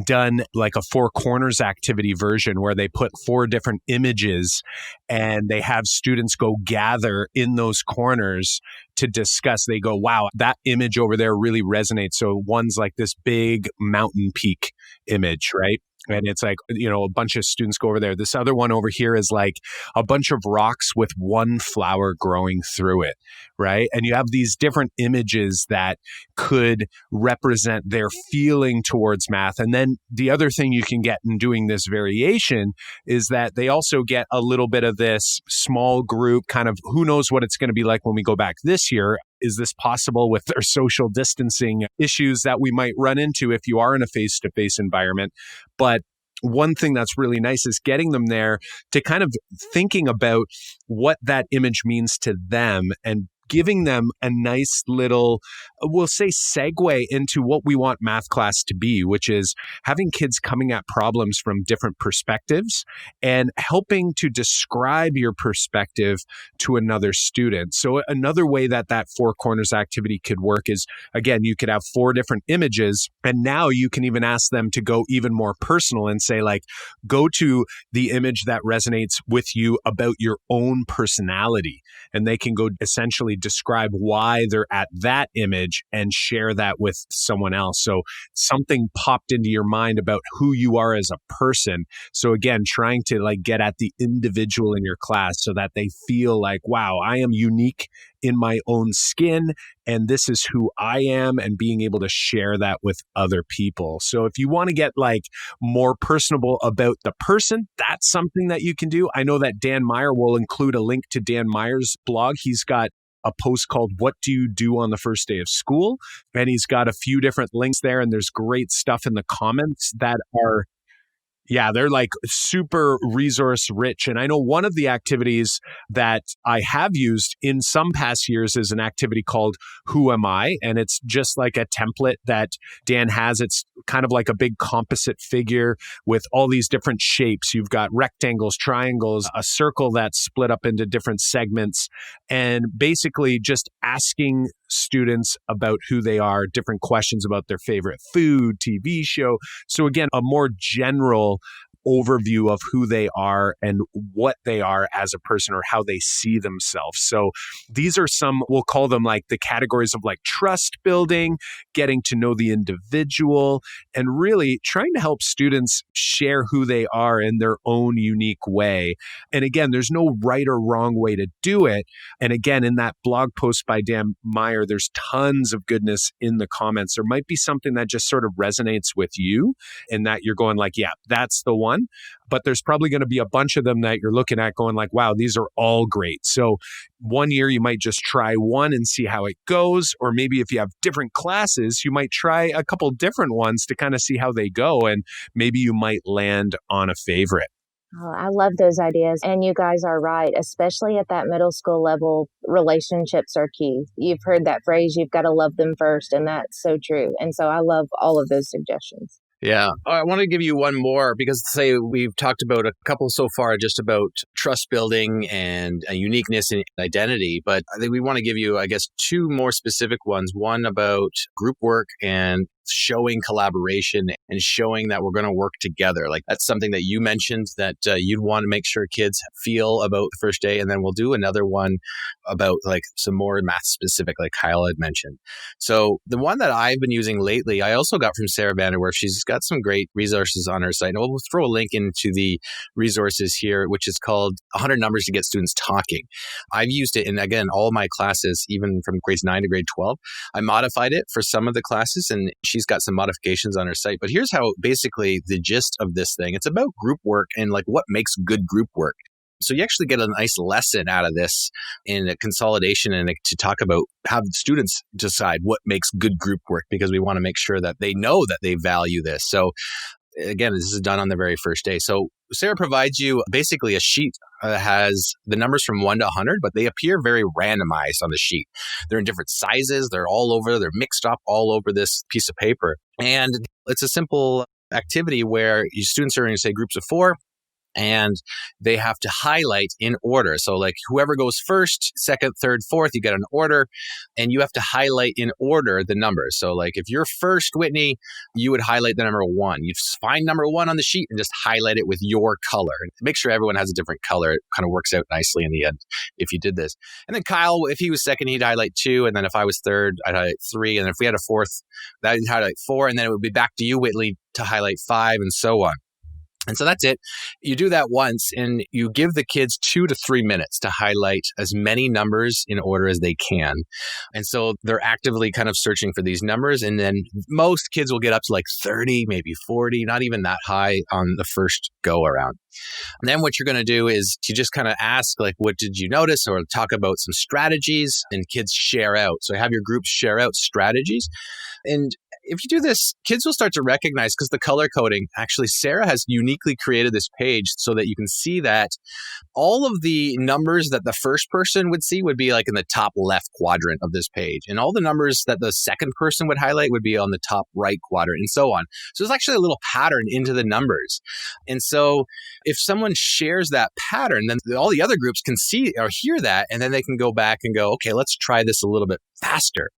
done like a four corners activity version where they put four different images and they have students go gather in those corners to discuss. They go, wow, that image over there really resonates. So one's like this big mountain peak image, right? And it's like, a bunch of students go over there. This other one over here is like a bunch of rocks with one flower growing through it, right? And you have these different images that could represent their feeling towards math. And then the other thing you can get in doing this variation is that they also get a little bit of this small group kind of, who knows what it's going to be like when we go back this year. Is this possible with their social distancing issues that we might run into if you are in a face-to-face environment? But one thing that's really nice is getting them there to kind of thinking about what that image means to them and giving them a nice little, we'll say, segue into what we want math class to be, which is having kids coming at problems from different perspectives and helping to describe your perspective to another student. So another way that four corners activity could work is, again, you could have four different images, and now you can even ask them to go even more personal and say, like, go to the image that resonates with you about your own personality. And they can go essentially describe why they're at that image and share that with someone else. So something popped into your mind about who you are as a person. So again, trying to like get at the individual in your class so that they feel like, wow, I am unique in my own skin and this is who I am, and being able to share that with other people. So if you want to get like more personable about the person, that's something that you can do. I know that Dan Meyer will include a link to Dan Meyer's blog. He's got a post called What Do You Do on the First Day of School? And he's got a few different links there, and there's great stuff in the comments that are, yeah, they're like super resource rich. And I know one of the activities that I have used in some past years is an activity called Who Am I? And it's just like a template that Dan has. It's kind of like a big composite figure with all these different shapes. You've got rectangles, triangles, a circle that's split up into different segments, and basically just asking students about who they are, different questions about their favorite food, TV show. So again, a more general overview of who they are and what they are as a person or how they see themselves. So these are some, we'll call them like the categories of like trust building, getting to know the individual, and really trying to help students share who they are in their own unique way. And again, there's no right or wrong way to do it. And again, in that blog post by Dan Meyer, there's tons of goodness in the comments. There might be something that just sort of resonates with you and that you're going like, yeah, that's the one. But there's probably going to be a bunch of them that you're looking at going like, wow, these are all great. So one year you might just try one and see how it goes. Or maybe if you have different classes, you might try a couple different ones to kind of see how they go. And maybe you might land on a favorite. Oh, I love those ideas. And you guys are right, especially at that middle school level, relationships are key. You've heard that phrase, you've got to love them first. And that's so true. And so I love all of those suggestions. Yeah. I want to give you one more because say we've talked about a couple so far just about trust building and uniqueness and identity, but I think we want to give you, I guess, two more specific ones. One about group work and showing collaboration and showing that we're going to work together. Like that's something that you mentioned that you'd want to make sure kids feel about the first day. And then we'll do another one about like some more math specific, like Kyle had mentioned. So the one that I've been using lately, I also got from Sarah Vanderwerf. She's got some great resources on her site. And we'll throw a link into the resources here, which is called 100 Numbers to Get Students Talking. I've used it in, again, all my classes, even from grades 9 to grade 12. I modified it for some of the classes and she's got some modifications on her site. But here's how basically the gist of this thing, it's about group work and like what makes good group work. So you actually get a nice lesson out of this in a consolidation and to talk about how students decide what makes good group work, because we want to make sure that they know that they value this. So again, this is done on the very first day. So Sarah provides you basically a sheet that has the numbers from 1 to 100, but they appear very randomized on the sheet. They're in different sizes. They're all over. They're mixed up all over this piece of paper. And it's a simple activity where your students are in, say, groups of 4, and they have to highlight in order. So like whoever goes first, second, third, fourth, you get an order, and you have to highlight in order the numbers. So like if you're first, Whitney, you would highlight the number 1. You'd find number 1 on the sheet and just highlight it with your color. Make sure everyone has a different color. It kind of works out nicely in the end if you did this. And then Kyle, if he was second, he'd highlight 2. And then if I was third, I'd highlight 3. And if we had a fourth, I'd highlight 4. And then it would be back to you, Whitley, to highlight 5 and so on. And so that's it. You do that once and you give the kids 2 to 3 minutes to highlight as many numbers in order as they can. And so they're actively kind of searching for these numbers. And then most kids will get up to like 30, maybe 40, not even that high on the first go around. And then what you're going to do is you just kind of ask, like, what did you notice? Or talk about some strategies, and kids share out. So have your groups share out strategies. And if you do this, kids will start to recognize, because the color coding, actually, Sarah has uniquely created this page so that you can see that all of the numbers that the first person would see would be like in the top left quadrant of this page. And all the numbers that the second person would highlight would be on the top right quadrant, and so on. So there's actually a little pattern into the numbers. And so if someone shares that pattern, then all the other groups can see or hear that, and then they can go back and go, okay, let's try this a little bit faster.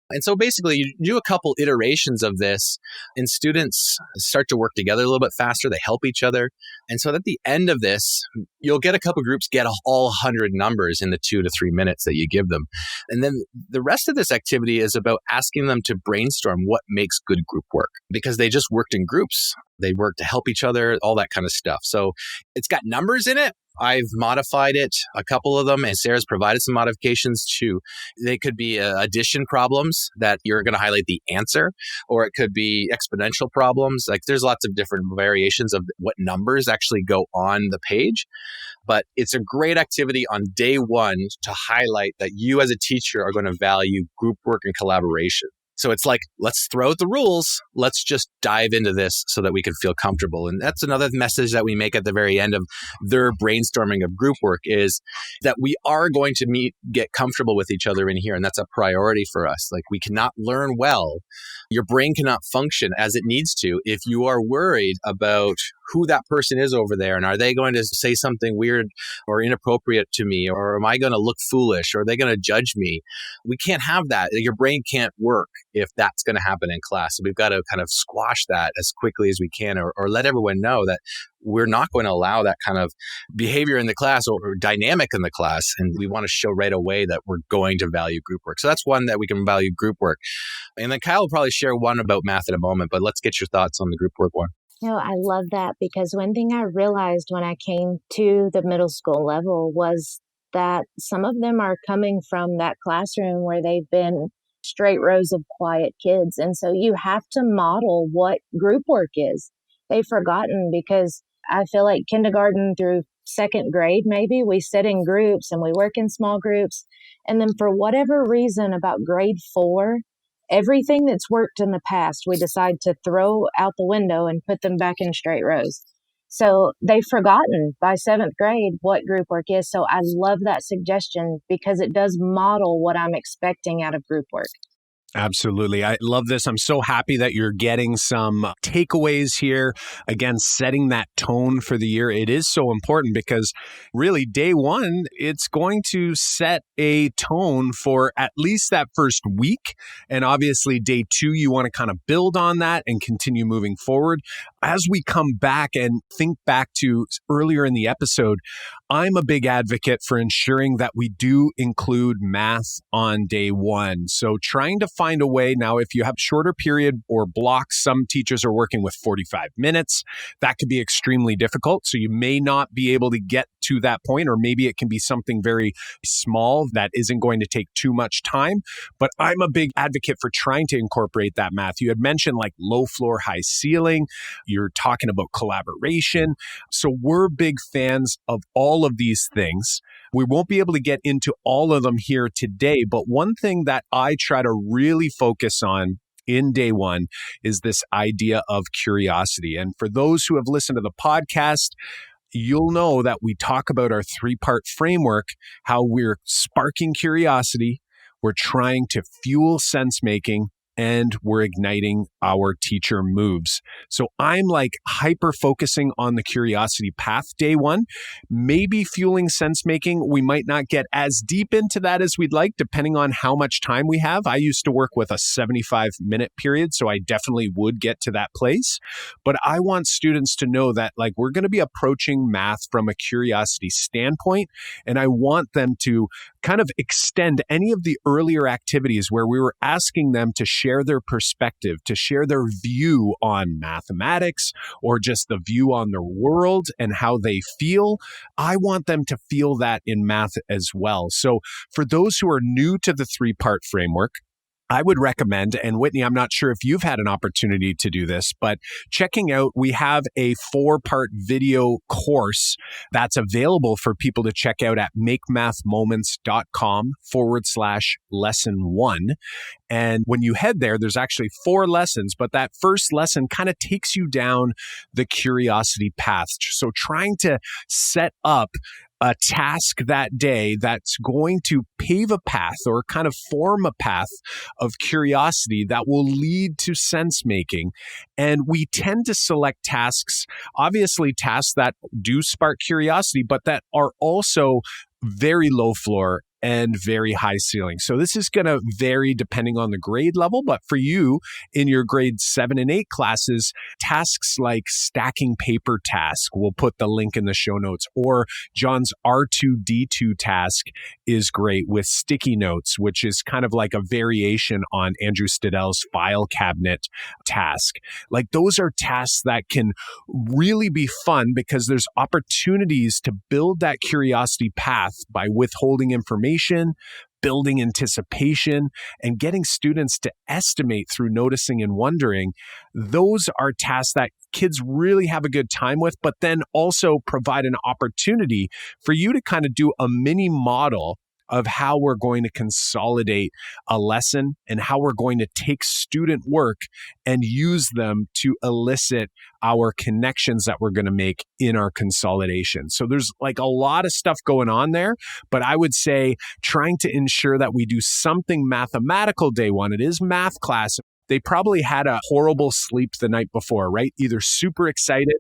And so basically you do a couple iterations of this and students start to work together a little bit faster. They help each other. And so at the end of this, you'll get a couple groups get all 100 numbers in the 2 to 3 minutes that you give them. And then the rest of this activity is about asking them to brainstorm what makes good group work, because they just worked in groups. They work to help each other, all that kind of stuff. So it's got numbers in it. I've modified it, a couple of them, and Sarah's provided some modifications too. They could be addition problems that you're going to highlight the answer, or it could be exponential problems. Like there's lots of different variations of what numbers actually go on the page. But it's a great activity on day 1 to highlight that you as a teacher are going to value group work and collaboration. So it's like, let's throw out the rules. Let's just dive into this so that we can feel comfortable. And that's another message that we make at the very end of their brainstorming of group work, is that we are going to get comfortable with each other in here. And that's a priority for us. Like we cannot learn well. Your brain cannot function as it needs to if you are worried about who that person is over there. And are they going to say something weird or inappropriate to me? Or am I going to look foolish? Or are they going to judge me? We can't have that. Your brain can't work if that's going to happen in class. So we've got to kind of squash that as quickly as we can, or let everyone know that we're not going to allow that kind of behavior in the class or dynamic in the class. And we want to show right away that we're going to value group work. So that's one that we can value group work. And then Kyle will probably share one about math in a moment, but let's get your thoughts on the group work one. I love that, because one thing I realized when I came to the middle school level was that some of them are coming from that classroom where they've been straight rows of quiet kids. And so you have to model what group work is. They've forgotten, because I feel like kindergarten through second grade, maybe we sit in groups and we work in small groups. And then for whatever reason about grade 4, everything that's worked in the past, we decide to throw out the window and put them back in straight rows. So they've forgotten by 7th grade what group work is. So I love that suggestion, because it does model what I'm expecting out of group work. Absolutely. I love this. I'm so happy that you're getting some takeaways here. Again, setting that tone for the year. It is so important, because really day 1, it's going to set a tone for at least that first week. And obviously day 2, you want to kind of build on that and continue moving forward. As we come back and think back to earlier in the episode, I'm a big advocate for ensuring that we do include math on day 1. So trying to find a way, now if you have shorter period or blocks, some teachers are working with 45 minutes. That could be extremely difficult. So you may not be able to get to that point, or maybe it can be something very small that isn't going to take too much time. But I'm a big advocate for trying to incorporate that math. You had mentioned like low floor, high ceiling. You're talking about collaboration. So we're big fans of all of these things. We won't be able to get into all of them here today, but one thing that I try to really focus on in day one is this idea of curiosity. And for those who have listened to the podcast, you'll know that we talk about our 3-part framework, how we're sparking curiosity, we're trying to fuel sense making, and we're igniting our teacher moves. So I'm like hyper focusing on the curiosity path day one, maybe fueling sense making. We might not get as deep into that as we'd like, depending on how much time we have. I used to work with a 75-minute period, so I definitely would get to that place. But I want students to know that like we're going to be approaching math from a curiosity standpoint, and I want them to kind of extend any of the earlier activities where we were asking them to share their perspective, to share their view on mathematics or just the view on the world and how they feel. I want them to feel that in math as well. So for those who are new to the 3-part framework, I would recommend, and Whitney, I'm not sure if you've had an opportunity to do this, but checking out, we have a 4-part video course that's available for people to check out at makemathmoments.com/lesson1. And when you head there, there's actually 4 lessons, but that first lesson kind of takes you down the curiosity path. So trying to set up a task that day that's going to pave a path or kind of form a path of curiosity that will lead to sense making. And we tend to select tasks, obviously tasks that do spark curiosity, but that are also very low floor and very high ceiling. So this is going to vary depending on the grade level, but for you in your grade 7 and 8 classes, tasks like stacking paper task, we'll put the link in the show notes, or John's R2D2 task is great with sticky notes, which is kind of like a variation on Andrew Stidell's file cabinet task. Like those are tasks that can really be fun because there's opportunities to build that curiosity path by withholding information, building anticipation, and getting students to estimate through noticing and wondering. Those are tasks that kids really have a good time with, but then also provide an opportunity for you to kind of do a mini model of how we're going to consolidate a lesson and how we're going to take student work and use them to elicit our connections that we're going to make in our consolidation. So there's like a lot of stuff going on there, but I would say trying to ensure that we do something mathematical day one. It is math class. They probably had a horrible sleep the night before, right? Either super excited,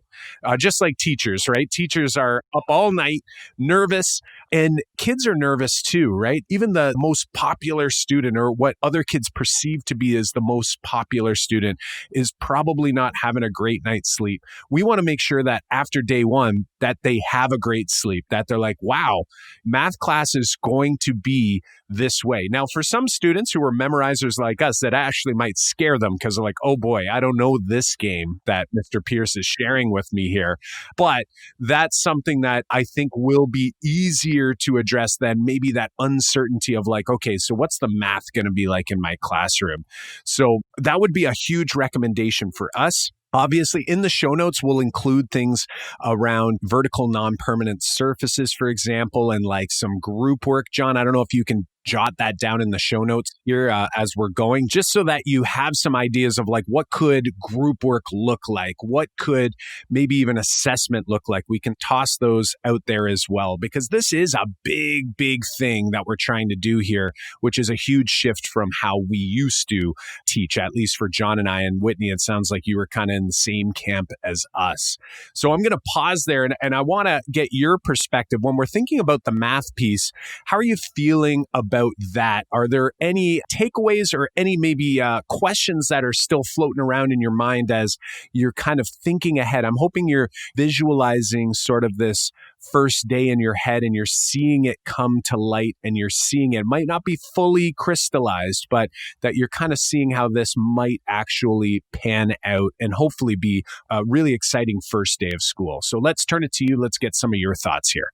just like teachers, right? Teachers are up all night, nervous, and kids are nervous too, right? Even the most popular student, or what other kids perceive to be as the most popular student, is probably not having a great night's sleep. We want to make sure that after day one, that they have a great sleep, that they're like, wow, math class is going to be this way. Now, for some students who are memorizers like us, that actually might scare them because they're like, oh boy, I don't know this game that Mr. Pierce is sharing with me here. But that's something that I think will be easier to address than maybe that uncertainty of like, okay, so what's the math going to be like in my classroom? So that would be a huge recommendation for us. Obviously, in the show notes, we'll include things around vertical non-permanent surfaces, for example, and like some group work. John, I don't know if you can jot that down in the show notes here as we're going, just so that you have some ideas of like, what could group work look like? What could maybe even assessment look like? We can toss those out there as well, because this is a big, big thing that we're trying to do here, which is a huge shift from how we used to teach, at least for John and I. And Whitney, it sounds like you were kind of in the same camp as us. So I'm going to pause there, and I want to get your perspective. When we're thinking about the math piece, how are you feeling about that? Are there any takeaways or any maybe questions that are still floating around in your mind as you're kind of thinking ahead? I'm hoping you're visualizing sort of this first day in your head and you're seeing it come to light, and you're seeing it might not be fully crystallized, but that you're kind of seeing how this might actually pan out and hopefully be a really exciting first day of school. So let's turn it to you. Let's get some of your thoughts here.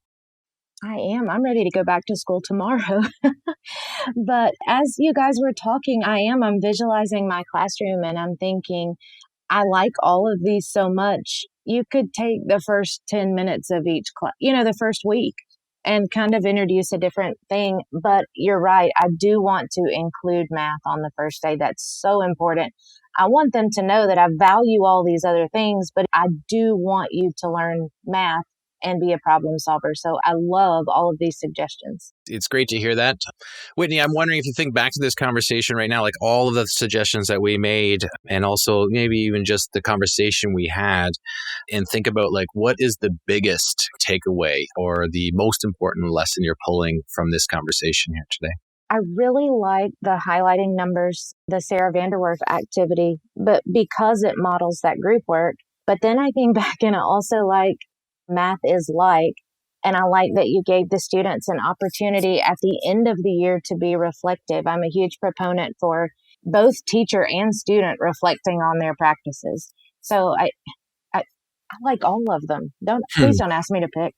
I am. I'm ready to go back to school tomorrow. But as you guys were talking, I'm visualizing my classroom and I'm thinking, I like all of these so much. You could take the first 10 minutes of each class, the first week and kind of introduce a different thing. But you're right. I do want to include math on the first day. That's so important. I want them to know that I value all these other things, but I do want you to learn math and be a problem solver. So I love all of these suggestions. It's great to hear that. Whitney, I'm wondering if you think back to this conversation right now, like all of the suggestions that we made, and also maybe even just the conversation we had, and think about like what is the biggest takeaway or the most important lesson you're pulling from this conversation here today? I really like the highlighting numbers, the Sarah Vanderwerf activity, but because it models that group work. But then I came back and I also like math is like, and I like that you gave the students an opportunity at the end of the year to be reflective. I'm a huge proponent for both teacher and student reflecting on their practices. So I like all of them. Please don't ask me to pick.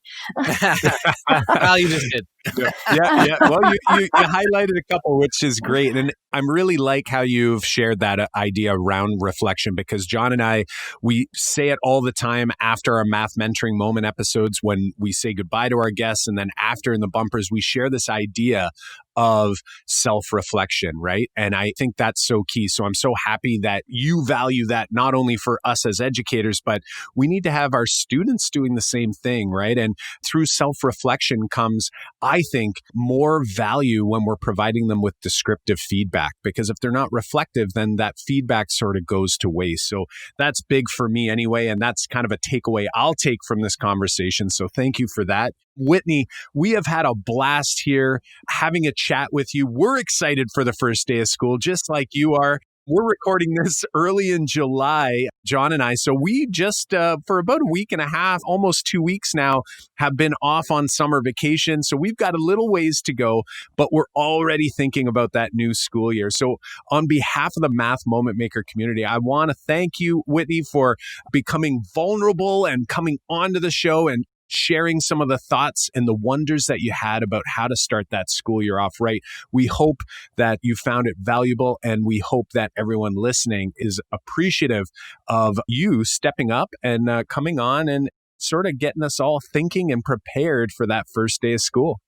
Well, you just did. Yeah. Well, you highlighted a couple, which is great. And I'm really like how you've shared that idea around reflection, because John and I, we say it all the time after our Math Mentoring Moment episodes when we say goodbye to our guests. And then after in the bumpers, we share this idea of self-reflection, right? And I think that's so key. So I'm so happy that you value that not only for us as educators, but we need to have our students doing the same thing, right? And through self-reflection comes, I think, more value when we're providing them with descriptive feedback, because if they're not reflective, then that feedback sort of goes to waste. So that's big for me anyway. And that's kind of a takeaway I'll take from this conversation. So thank you for that. Whitney, we have had a blast here having a chat with you. We're excited for the first day of school, just like you are. We're recording this early in July, John and I. So we just, for about a week and a half, almost 2 weeks now, have been off on summer vacation. So we've got a little ways to go, but we're already thinking about that new school year. So on behalf of the Math Moment Maker community, I want to thank you, Whitney, for becoming vulnerable and coming onto the show and sharing some of the thoughts and the wonders that you had about how to start that school year off right. We hope that you found it valuable, and we hope that everyone listening is appreciative of you stepping up and coming on and sort of getting us all thinking and prepared for that first day of school.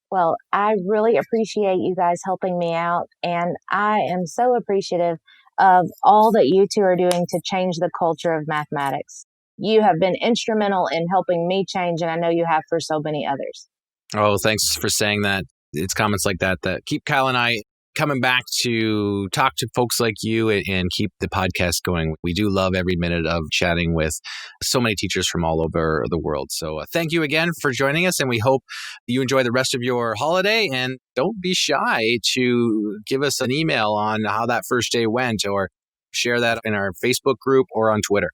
Well, I really appreciate you guys helping me out, and I am so appreciative of all that you two are doing to change the culture of mathematics. You have been instrumental in helping me change, and I know you have for so many others. Oh, thanks for saying that. It's comments like that that keep Kyle and I coming back to talk to folks like you and keep the podcast going. We do love every minute of chatting with so many teachers from all over the world. So thank you again for joining us, and we hope you enjoy the rest of your holiday. And don't be shy to give us an email on how that first day went, or share that in our Facebook group or on Twitter.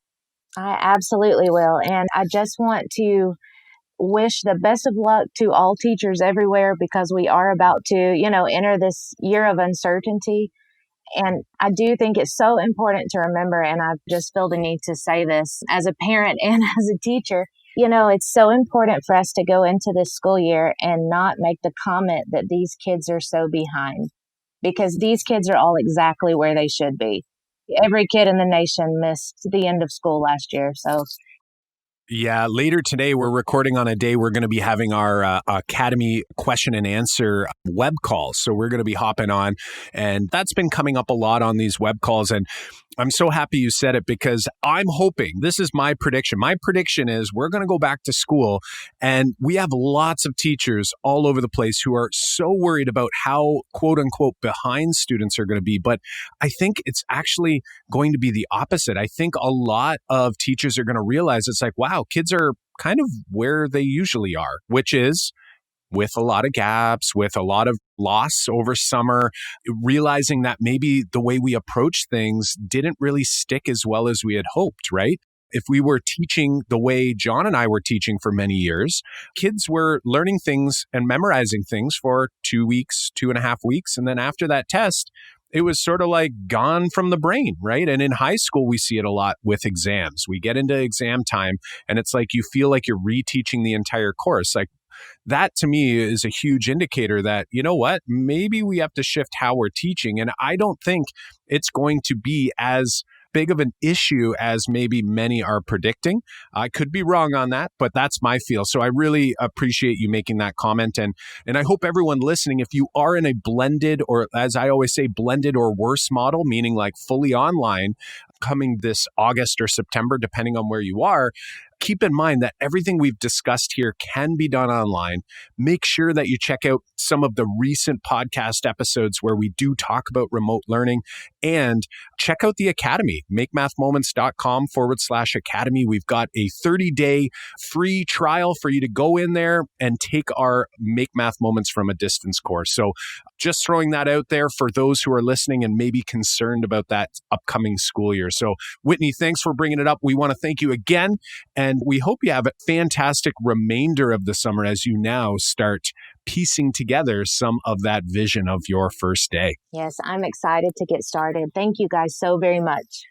I absolutely will. And I just want to wish the best of luck to all teachers everywhere, because we are about to, enter this year of uncertainty. And I do think it's so important to remember, and I just feel the need to say this as a parent and as a teacher, it's so important for us to go into this school year and not make the comment that these kids are so behind, because these kids are all exactly where they should be. Every kid in the nation missed the end of school last year. So yeah, later today, we're recording on a day we're going to be having our Academy question and answer web calls. So we're going to be hopping on, and that's been coming up a lot on these web calls. And I'm so happy you said it, because I'm hoping, this is my prediction. My prediction is we're going to go back to school, and we have lots of teachers all over the place who are so worried about how, quote unquote, behind students are going to be. But I think it's actually going to be the opposite. I think a lot of teachers are going to realize it's like, wow, kids are kind of where they usually are, which is with a lot of gaps, with a lot of loss over summer, realizing that maybe the way we approach things didn't really stick as well as we had hoped, right? If we were teaching the way John and I were teaching for many years, kids were learning things and memorizing things for 2 weeks, 2.5 weeks. And then after that test, it was sort of like gone from the brain, right? And in high school, we see it a lot with exams. We get into exam time, and it's like you feel like you're reteaching the entire course. Like, that to me is a huge indicator that, you know what, maybe we have to shift how we're teaching. And I don't think it's going to be as big of an issue as maybe many are predicting. I could be wrong on that, but that's my feel. So I really appreciate you making that comment. And I hope everyone listening, if you are in a blended, or as I always say, blended or worse model, meaning like fully online, coming this August or September, depending on where you are, keep in mind that everything we've discussed here can be done online. Make sure that you check out some of the recent podcast episodes where we do talk about remote learning, and check out the Academy, makemathmoments.com/academy. We've got a 30-day free trial for you to go in there and take our Make Math Moments from a Distance course. So just throwing that out there for those who are listening and maybe concerned about that upcoming school year. So Whitney, thanks for bringing it up. We want to thank you again. And we hope you have a fantastic remainder of the summer as you now start piecing together some of that vision of your first day. Yes, I'm excited to get started. Thank you guys so very much.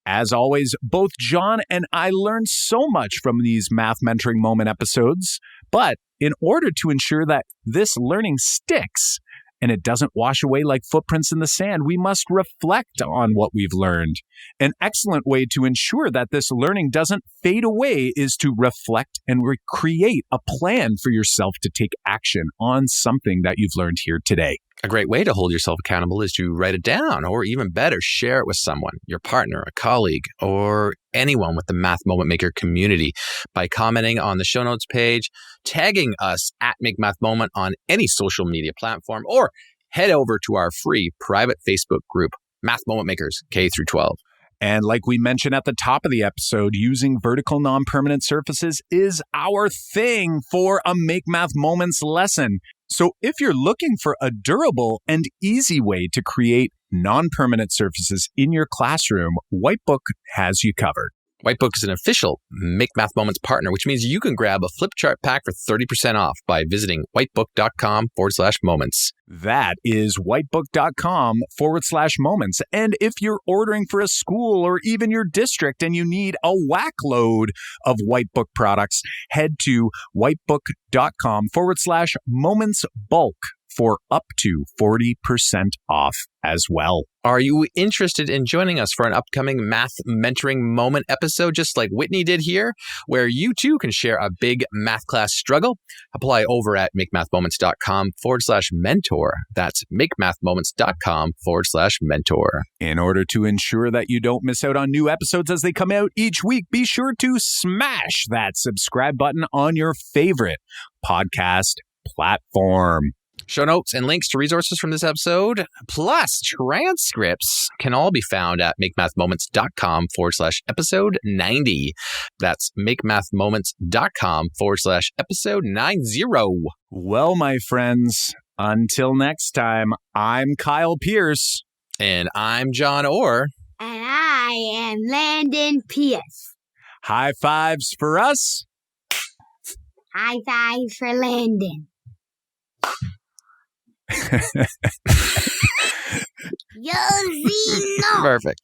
As always, both John and I learned so much from these Math Mentoring Moment episodes. But in order to ensure that this learning sticks and it doesn't wash away like footprints in the sand, we must reflect on what we've learned. An excellent way to ensure that this learning doesn't fade away is to reflect and create a plan for yourself to take action on something that you've learned here today. A great way to hold yourself accountable is to write it down, or even better, share it with someone, your partner, a colleague, or anyone with the Math Moment Maker community by commenting on the show notes page, tagging us at Make Math Moment on any social media platform, or head over to our free private Facebook group, Math Moment Makers K through 12. And like we mentioned at the top of the episode, using vertical non-permanent surfaces is our thing for a Make Math Moments lesson. So if you're looking for a durable and easy way to create non-permanent surfaces in your classroom, Whitebook has you covered. Whitebook is an official Make Math Moments partner, which means you can grab a flip chart pack for 30% off by visiting whitebook.com/moments. That is whitebook.com/moments. And if you're ordering for a school or even your district and you need a whack load of Whitebook products, head to whitebook.com/moments bulk for up to 40% off as well. Are you interested in joining us for an upcoming Math Mentoring Moment episode, just like Whitney did here, where you too can share a big math class struggle? Apply over at makemathmoments.com/mentor. That's makemathmoments.com/mentor. In order to ensure that you don't miss out on new episodes as they come out each week, be sure to smash that subscribe button on your favorite podcast platform. Show notes and links to resources from this episode, plus transcripts, can all be found at makemathmoments.com/episode 90. That's makemathmoments.com/episode 90. Well, my friends, until next time, I'm Kyle Pierce. And I'm John Orr. And I am Landon Pierce. High fives for us. High five for Landon. Yo, Zeno. Perfect.